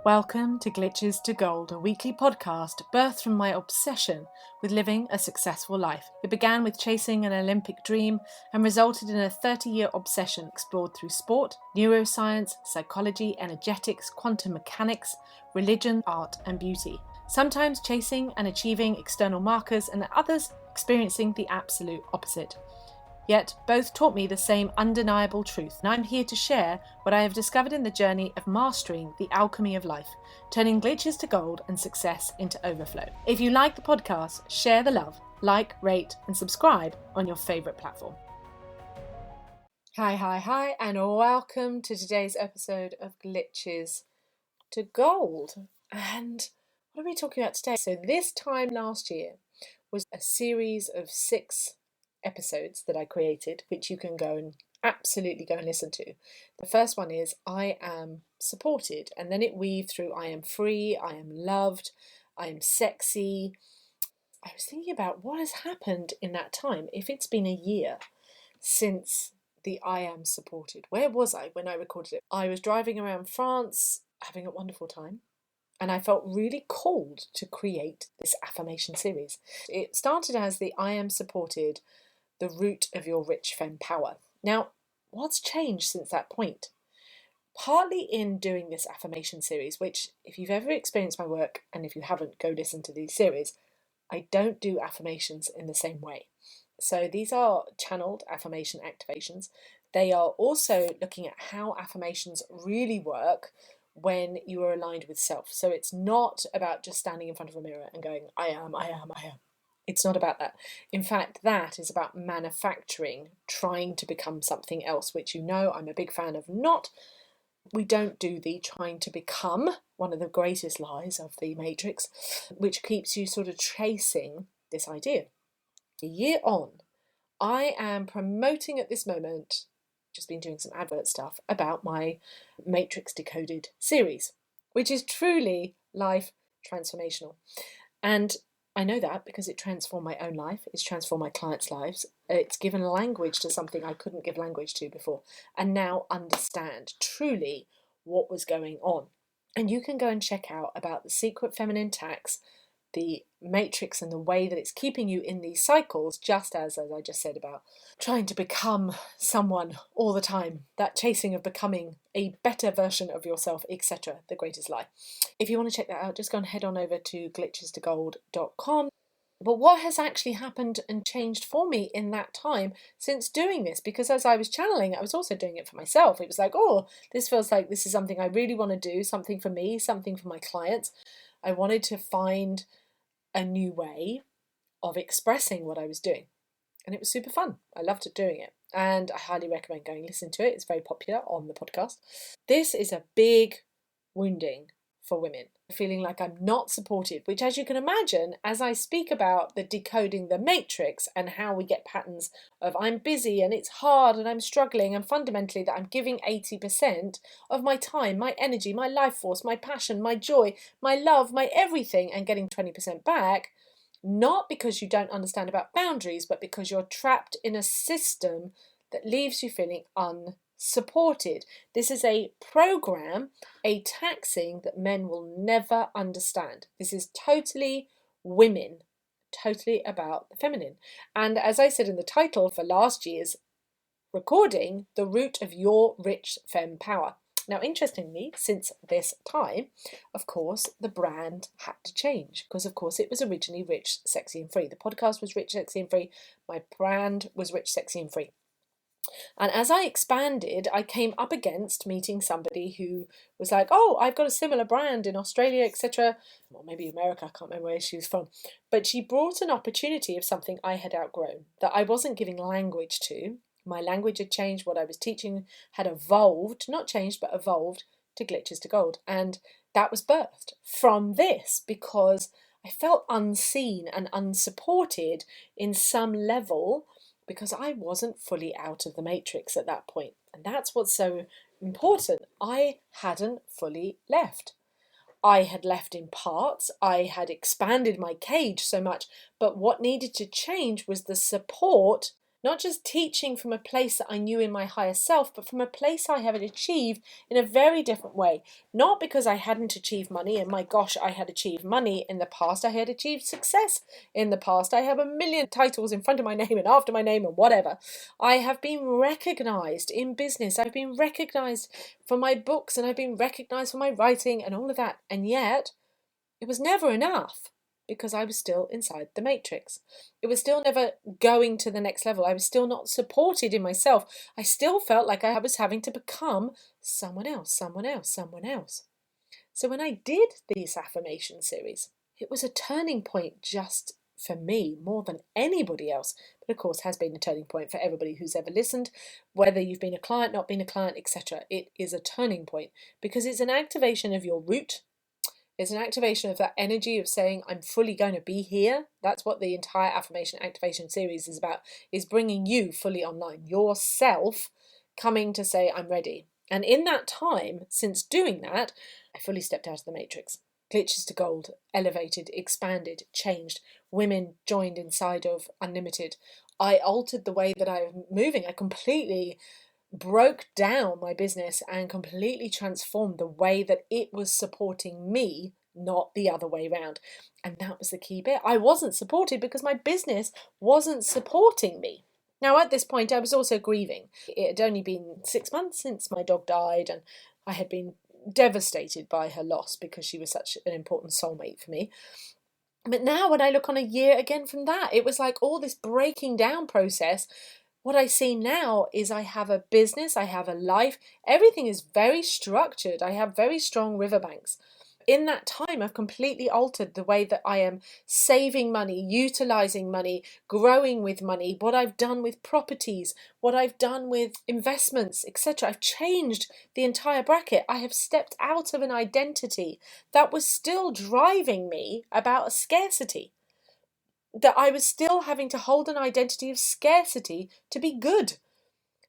Welcome to Glitches to Gold, a weekly podcast birthed from my obsession with living a successful life. It began with chasing an Olympic dream and resulted in a 30-year obsession explored through sport, neuroscience, psychology, energetics, quantum mechanics, religion, art, and beauty. Sometimes chasing and achieving external markers, and at others experiencing the absolute opposite. Yet both taught me the same undeniable truth, and I'm here to share what I have discovered in the journey of mastering the alchemy of life, turning glitches to gold and success into overflow. If you like the podcast, share the love, like, rate, and subscribe on your favourite platform. Hi, and welcome to today's episode of Glitches to Gold. And what are we talking about today? So this time last year was a series of 6 episodes that I created, which you can absolutely go and listen to. The first one is I am supported, and then it weaved through I am free, I am loved, I am sexy. I was thinking about what has happened in that time. If it's been a year since the I am supported, where was I when I recorded it? I was driving around France having a wonderful time, and I felt really called to create this affirmation series. It started as the I am supported, the root of your rich femme power. Now, what's changed since that point? Partly in doing this affirmation series, which if you've ever experienced my work, and if you haven't, go listen to these series, I don't do affirmations in the same way. So these are channeled affirmation activations. They are also looking at how affirmations really work when you are aligned with self. So it's not about just standing in front of a mirror and going, I am. It's not about that. In fact, that is about manufacturing, trying to become something else, which I'm a big fan of not. We don't do the trying to become, one of the greatest lies of the Matrix, which keeps you sort of chasing this idea. A year on, I am promoting at this moment, just been doing some advert stuff, about my Matrix Decoded series, which is truly life transformational. And I know that because it transformed my own life, it's transformed my clients' lives, it's given language to something I couldn't give language to before, and now understand truly what was going on. And you can go and check out about the secret feminine tax, the matrix, and the way that it's keeping you in these cycles, just as I just said about trying to become someone all the time, that chasing of becoming a better version of yourself, etc., the greatest lie. If you want to check that out, just go and head on over to glitchestogold.com. But what has actually happened and changed for me in that time since doing this? Because as I was channeling, I was also doing it for myself. It was like, oh, this feels like this is something I really want to do, something for me, something for my clients. I wanted to find a new way of expressing what I was doing. And it was super fun. I loved doing it. And I highly recommend going and listen to it. It's very popular on the podcast. This is a big wounding for women, feeling like I'm not supported, which, as you can imagine, as I speak about the decoding the matrix and how we get patterns of I'm busy and it's hard and I'm struggling, and fundamentally that I'm giving 80% of my time, my energy, my life force, my passion, my joy, my love, my everything, and getting 20% back, not because you don't understand about boundaries, but because you're trapped in a system that leaves you feeling unsupported. This is a program, a taxing that men will never understand. This is totally women, totally about the feminine. And as I said in the title for last year's recording, the root of your rich femme power. Now, interestingly, since this time, of course, the brand had to change because, of course, it was originally Rich, Sexy and Free. The podcast was Rich, Sexy and Free. My brand was Rich, Sexy and Free. And as I expanded, I came up against meeting somebody who was like, oh, I've got a similar brand in Australia, etc. Or maybe America, I can't remember where she was from. But she brought an opportunity of something I had outgrown, that I wasn't giving language to. My language had changed, what I was teaching had evolved, not changed, but evolved to Glitches to Gold. And that was birthed from this because I felt unseen and unsupported in some level because I wasn't fully out of the matrix at that point. And that's what's so important. I hadn't fully left. I had left in parts. I had expanded my cage so much. But what needed to change was the support, not just teaching from a place that I knew in my higher self, but from a place I had achieved in a very different way. Not because I hadn't achieved money, and my gosh, I had achieved money in the past. I had achieved success in the past. I have a million titles in front of my name and after my name and whatever. I have been recognized in business. I've been recognized for my books, and I've been recognized for my writing and all of that. And yet, it was never enough because I was still inside the matrix. It was still never going to the next level. I was still not supported in myself. I still felt like I was having to become someone else, someone else, someone else. So when I did this affirmation series, it was a turning point just for me more than anybody else. But of course has been a turning point for everybody who's ever listened, whether you've been a client, not been a client, etc. It is a turning point because it's an activation of your root. It's an activation of that energy of saying, I'm fully going to be here. That's what the entire affirmation activation series is about, is bringing you fully online, yourself coming to say, I'm ready. And in that time, since doing that, I fully stepped out of the matrix. Glitches to Gold, elevated, expanded, changed. Women joined inside of Unlimited. I altered the way that I'm moving. I completely broke down my business and completely transformed the way that it was supporting me, not the other way around. And that was the key bit. I wasn't supported because my business wasn't supporting me. Now, at this point, I was also grieving. It had only been 6 months since my dog died, and I had been devastated by her loss because she was such an important soulmate for me. But now when I look on a year again from that, it was like all this breaking down process. What I see now is I have a business, I have a life, everything is very structured. I have very strong riverbanks. In that time, I've completely altered the way that I am saving money, utilizing money, growing with money, what I've done with properties, what I've done with investments, etc. I've changed the entire bracket. I have stepped out of an identity that was still driving me about a scarcity. That I was still having to hold an identity of scarcity to be good.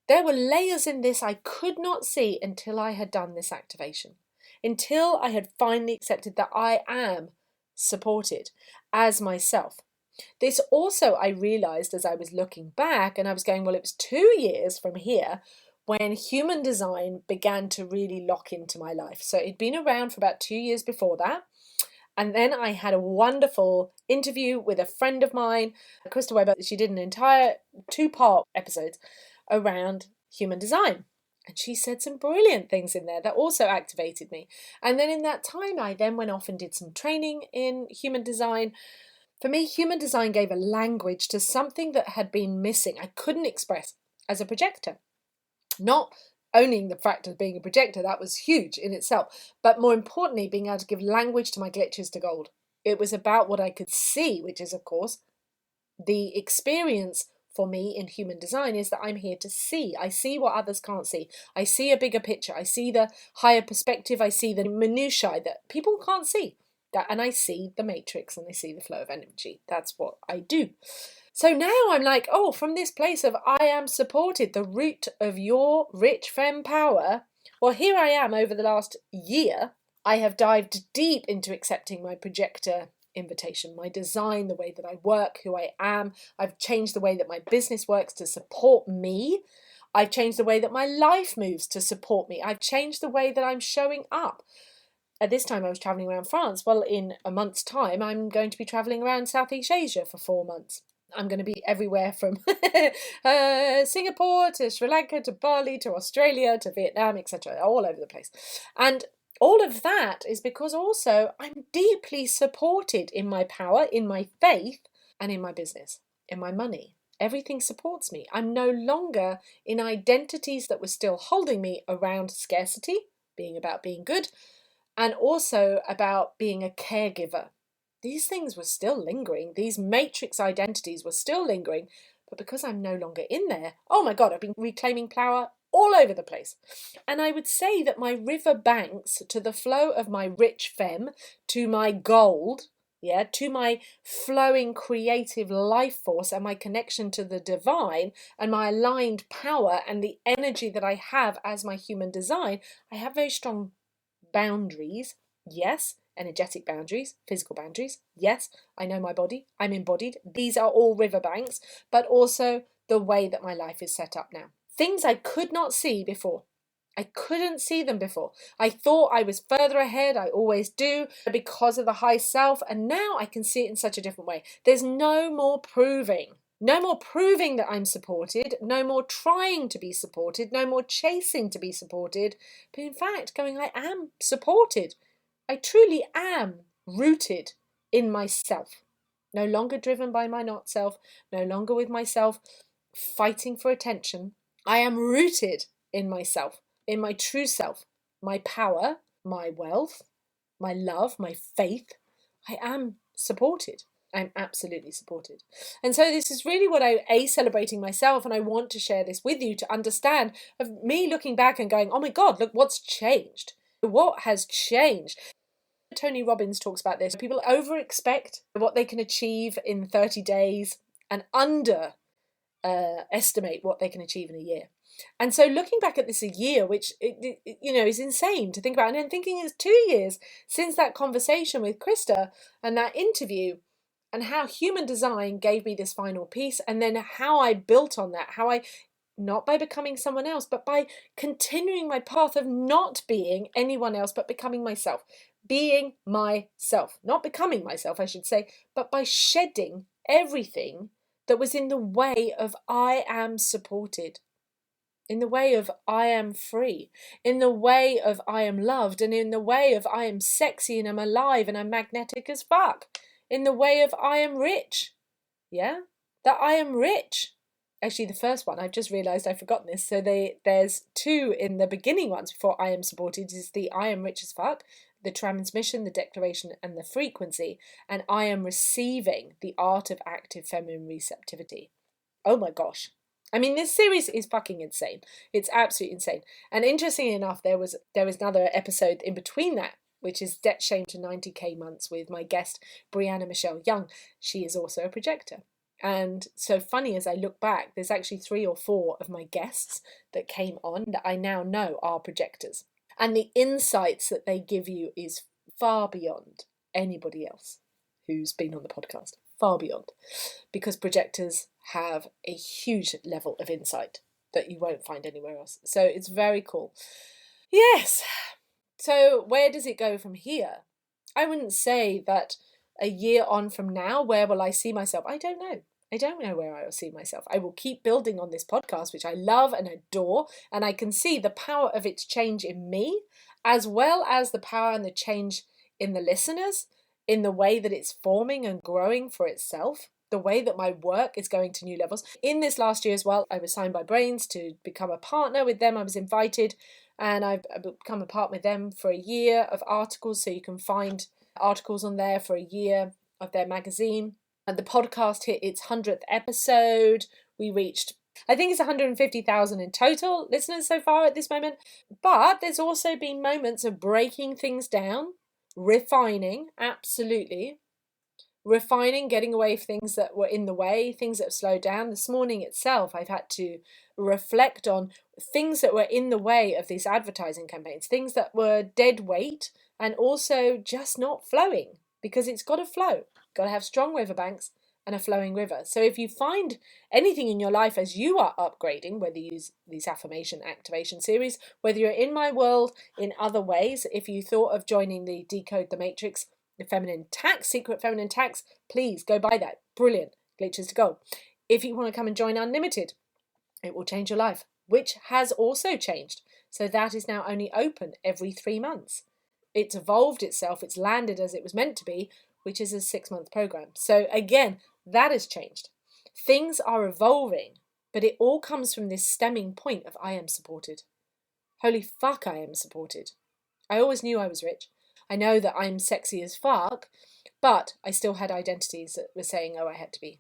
There were layers in this I could not see until I had done this activation, until I had finally accepted that I am supported as myself. This also I realized as I was looking back, and I was going, well, it was 2 years from here when human design began to really lock into my life. So it'd been around for about 2 years before that. And then I had a wonderful interview with a friend of mine, Krista Weber. She did an entire 2-part episode around human design. And she said some brilliant things in there that also activated me. And then in that time, I then went off and did some training in human design. For me, human design gave a language to something that had been missing. I couldn't express as a projector. Not owning the fact of being a projector, that was huge in itself, but more importantly, being able to give language to my glitches to gold. It was about what I could see, which is, of course, the experience for me in human design is that I'm here to see. I see what others can't see. I see a bigger picture. I see the higher perspective. I see the minutiae that people can't see. And I see the matrix and I see the flow of energy. That's what I do. So now I'm like, oh, from this place of I am supported, the root of your rich femme power. Well, here I am over the last year. I have dived deep into accepting my projector invitation, my design, the way that I work, who I am. I've changed the way that my business works to support me. I've changed the way that my life moves to support me. I've changed the way that I'm showing up. At this time, I was traveling around France. Well, in a month's time, I'm going to be traveling around Southeast Asia for 4 months. I'm going to be everywhere from Singapore to Sri Lanka to Bali to Australia to Vietnam, etc., all over the place. And all of that is because also I'm deeply supported in my power, in my faith, and in my business, in my money. Everything supports me. I'm no longer in identities that were still holding me around scarcity, being about being good, and also about being a caregiver. These things were still lingering. These matrix identities were still lingering. But because I'm no longer in there, oh my God, I've been reclaiming power all over the place. And I would say that my river banks to the flow of my rich femme, to my gold, to my flowing creative life force and my connection to the divine and my aligned power and the energy that I have as my human design, I have very strong boundaries, yes, energetic boundaries, physical boundaries, yes, I know my body, I'm embodied. These are all riverbanks, but also the way that my life is set up now. Things I could not see before. I couldn't see them before. I thought I was further ahead. I always do because of the high self. And now I can see it in such a different way. There's no more proving. No more proving that I'm supported. No more trying to be supported. No more chasing to be supported. But in fact, going, I am supported. I truly am rooted in myself. No longer driven by my not self. No longer with myself fighting for attention. I am rooted in myself. In my true self, my power, my wealth, my love, my faith. I am supported. I'm absolutely supported. And so this is really what celebrating myself, and I want to share this with you to understand of me looking back and going, oh my God, look what's changed. What has changed? Tony Robbins talks about this. People over-expect what they can achieve in 30 days and estimate what they can achieve in a year. And so looking back at this a year, which is insane to think about, and then thinking it's 2 years since that conversation with Krista and that interview, and how human design gave me this final piece, and then how I built on that, how I, not by becoming someone else, but by continuing my path of not being anyone else, but becoming myself. Being myself, not becoming myself, I should say, but by shedding everything that was in the way of I am supported, in the way of I am free, in the way of I am loved, and in the way of I am sexy and I'm alive and I'm magnetic as fuck, in the way of I am rich. Yeah, that I am rich. Actually, the first one, I've just realised I've forgotten this. So there's two in the beginning ones before I am supported, is the I am rich as fuck, the transmission, the declaration, and the frequency, and I am receiving, the art of active feminine receptivity. Oh my gosh. I mean, this series is fucking insane. It's absolutely insane. And interestingly enough, there was another episode in between that, which is Debt Shame to 90k months, with my guest, Brianna Michelle Young. She is also a projector. And so funny, as I look back, there's actually 3 or 4 of my guests that came on that I now know are projectors. And the insights that they give you is far beyond anybody else who's been on the podcast. Far beyond. Because projectors have a huge level of insight that you won't find anywhere else. So it's very cool. Yes. So where does it go from here? I wouldn't say that a year on from now, where will I see myself? I don't know. I don't know where I will see myself. I will keep building on this podcast, which I love and adore, and I can see the power of its change in me, as well as the power and the change in the listeners, in the way that it's forming and growing for itself, the way that my work is going to new levels. In this last year as well, I was signed by Brains to become a partner with them. I was invited, and I've become a partner with them for a year of articles, so you can find articles on there for a year of their magazine. And the podcast hit its 100th episode. We reached, I think it's 150,000 in total listeners so far at this moment. But there's also been moments of breaking things down, refining, absolutely. Refining, getting away from things that were in the way, things that have slowed down. This morning itself, I've had to reflect on things that were in the way of these advertising campaigns, things that were dead weight and also just not flowing, because it's got to flow. Got to have strong riverbanks and a flowing river. So if you find anything in your life as you are upgrading, whether you use these affirmation activation series, whether you're in my world in other ways, if you thought of joining the Decode the Matrix, the feminine tax, secret feminine tax, please go buy that. Brilliant. Glitches to gold. If you want to come and join Unlimited, it will change your life, which has also changed. So that is now only open every 3 months. It's evolved itself. It's landed as it was meant to be, which is a 6-month program. So again, that has changed. Things are evolving, but it all comes from this stemming point of I am supported. Holy fuck, I am supported. I always knew I was rich. I know that I'm sexy as fuck, but I still had identities that were saying, oh, I had to be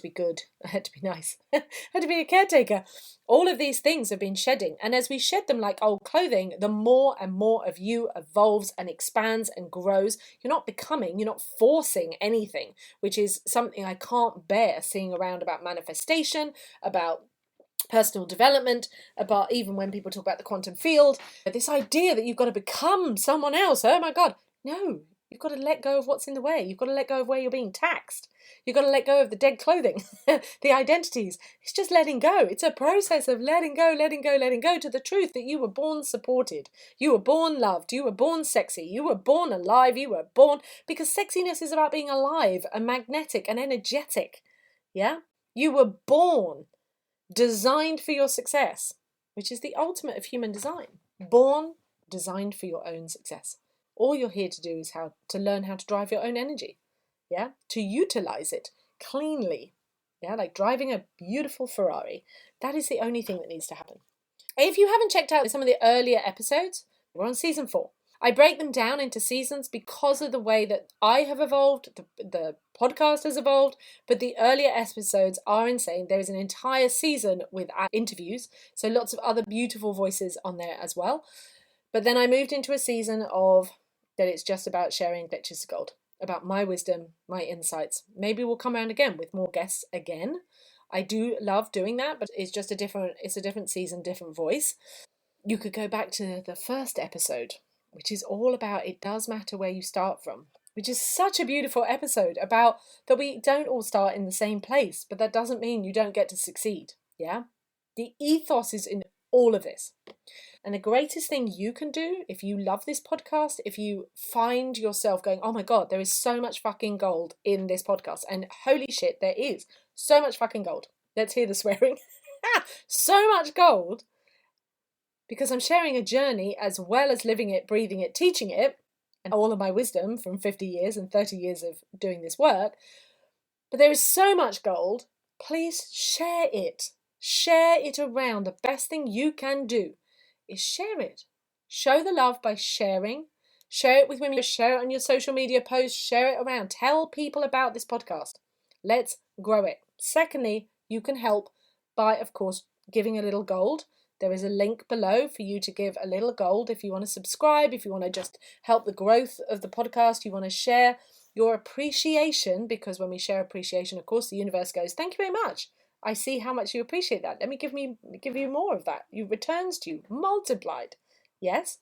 good, I had to be nice, I had to be a caretaker. All of these things have been shedding. And as we shed them like old clothing, the more and more of you evolves and expands and grows. You're not becoming, you're not forcing anything, which is something I can't bear seeing around about manifestation, about personal development, about even when people talk about the quantum field, this idea that you've got to become someone else. Oh my God. No, You've got to let go of what's in the way. You've got to let go of where you're being taxed. You've got to let go of the dead clothing, the identities. It's just letting go. It's a process of letting go to the truth that you were born supported. You were born loved. You were born sexy. You were born alive. You were born, because sexiness is about being alive and magnetic and energetic. Yeah? You were born, designed for your success, which is the ultimate of human design. Born, designed for your own success. All you're here to do is to learn how to drive your own energy, yeah, to utilize it cleanly, yeah, like driving a beautiful Ferrari. That is the only thing that needs to happen. If you haven't checked out some of the earlier episodes, we're on season 4. I break them down into seasons because of the way that I have evolved, the podcast has evolved, but the earlier episodes are insane. There is an entire season with interviews, so lots of other beautiful voices on there as well. But then I moved into a season of that it's just about sharing glitches to gold, about my wisdom, my insights. Maybe we'll come around again with more guests again. I do love doing that, but it's a different season, different voice. You could go back to the first episode, which is all about it does matter where you start from, which is such a beautiful episode about that we don't all start in the same place, but that doesn't mean you don't get to succeed, yeah? The ethos is in all of this. And the greatest thing you can do, if you love this podcast, if you find yourself going, oh my God, there is so much fucking gold in this podcast. And holy shit, there is so much fucking gold. Let's hear the swearing. So much gold. Because I'm sharing a journey as well as living it, breathing it, teaching it, and all of my wisdom from 50 years and 30 years of doing this work. But there is so much gold. Please share it. Share it around. The best thing you can do is share it. Show the love by sharing. Share it with women. Share it on your social media posts. Share it around. Tell people about this podcast. Let's grow it. Secondly, you can help by, of course, giving a little gold. There is a link below for you to give a little gold if you want to subscribe, if you want to just help the growth of the podcast, you want to share your appreciation, because when we share appreciation, of course, the universe goes, thank you very much. I see how much you appreciate that. Let me give you more of that. It returns to you multiplied. Yes?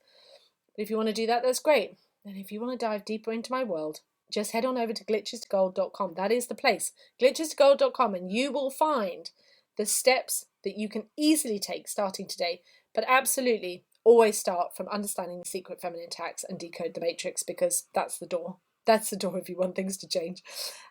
But if you want to do that, that's great. And if you want to dive deeper into my world, just head on over to glitchestogold.com. That is the place. glitchestogold.com, and you will find the steps that you can easily take starting today. But absolutely always start from understanding the secret feminine tax and decode the matrix, because that's the door. That's the door if you want things to change.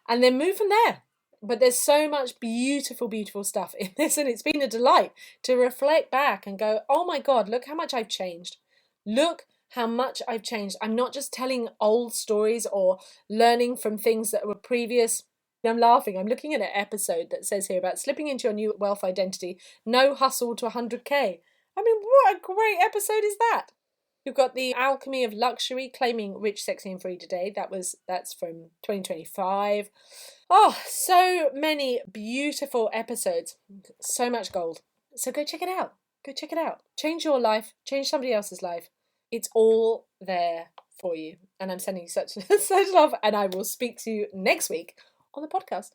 And then move from there. But there's so much beautiful, beautiful stuff in this, and it's been a delight to reflect back and go, oh my God, look how much I've changed. Look how much I've changed. I'm not just telling old stories or learning from things that were previous. I'm laughing. I'm looking at an episode that says here about slipping into your new wealth identity, no hustle to 100K. I mean, what a great episode is that? You've got the alchemy of luxury, claiming rich, sexy and free today. That's from 2025. Oh, so many beautiful episodes. So much gold. So go check it out. Go check it out. Change your life. Change somebody else's life. It's all there for you. And I'm sending you such love. And I will speak to you next week on the podcast.